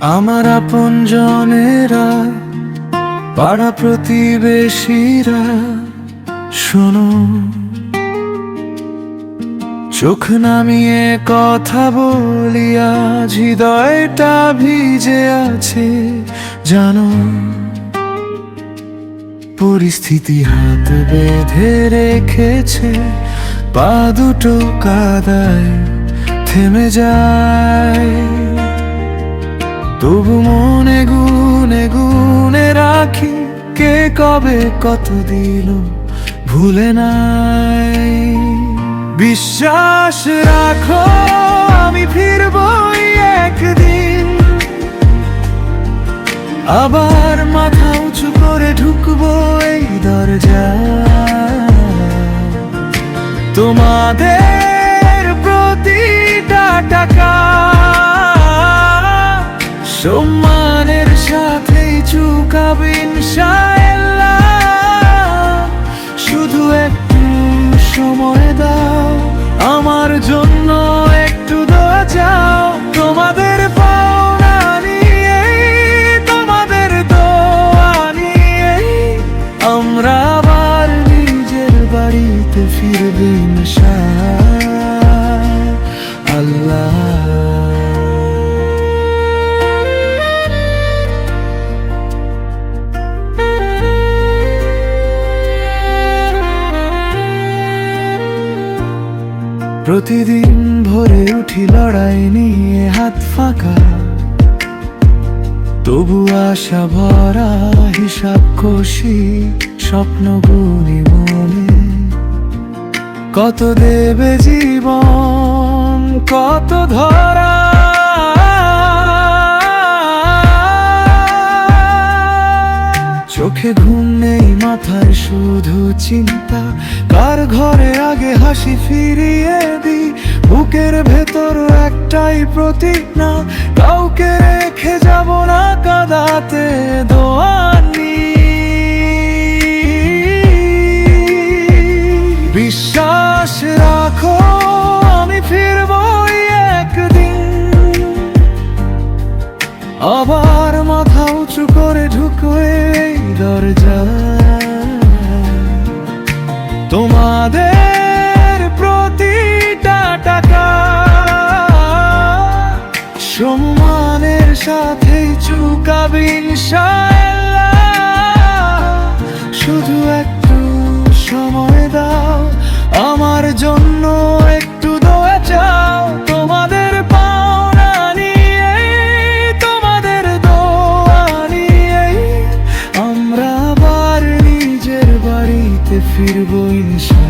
আমার আপনজনেরা, পাড়া প্রতিবেশীরা, শোনো, চোখ নামিয়ে কথা বলি, আজ হৃদয়টা ভিজে আছে জানো। পরিস্থিতি হাত বেঁধে রেখেছে, পা দুটো কাদায় থেমে যায়। তবু মনে গুনে গুনে রাখি, কে কবে কত দিল ভুলে নাই। বিশ্বাস রাখো আমি ফিরবই একদিন, আবার মাথা উঁচু করে ঢুকবো এই দরজা। তোমাদের প্রতিটা টাকা সম্মানের সাথেই চুকাবো ইনশাআল্লাহ। শুধু একটু সময় দাও, আমার জন্য একটু দোয়া চাও। তোমাদের পাওনা নিয়ে, তোমাদের দোয়া নিয়ে আমরা আবার নিজের বাড়িতে ফিরবো ইনশাআল্লাহ। প্রতিদিন ভোরে উঠি লড়াই নিয়ে হাত ফাঁকা, তবু আশা ভরা হিসাব কষি, স্বপ্ন গুনি মনে। কত দেবে জীবন, কত ধরা, চোখে ঘুম নেই, মাথায় শুধু চিন্তা, কার ঘরে আগে হাসি ফিরিয়ে দিই। বুকের ভেতর একটাই প্রতিজ্ঞা, কাউকে রেখে যাব না কাঁদাতে দোয়ানি। বিশ্বাস রাখো আমি ফিরবই একদিন, আবার মাথা উঁচু করে ঢুকবে এই দরজা। তোমাদের প্রতিটা টাকা সম্মানের সাথেই চুকাবো ইনশাআল্লাহ। শুধু একটু সময় দাও, আমার জন্য একটু দোয়া চাও। তোমাদের পাওনা নিয়ে, তোমাদের দোয়া নিয়ে আমরা আবার নিজের বাড়িতে ফিরবো ইনশাআল্লাহ।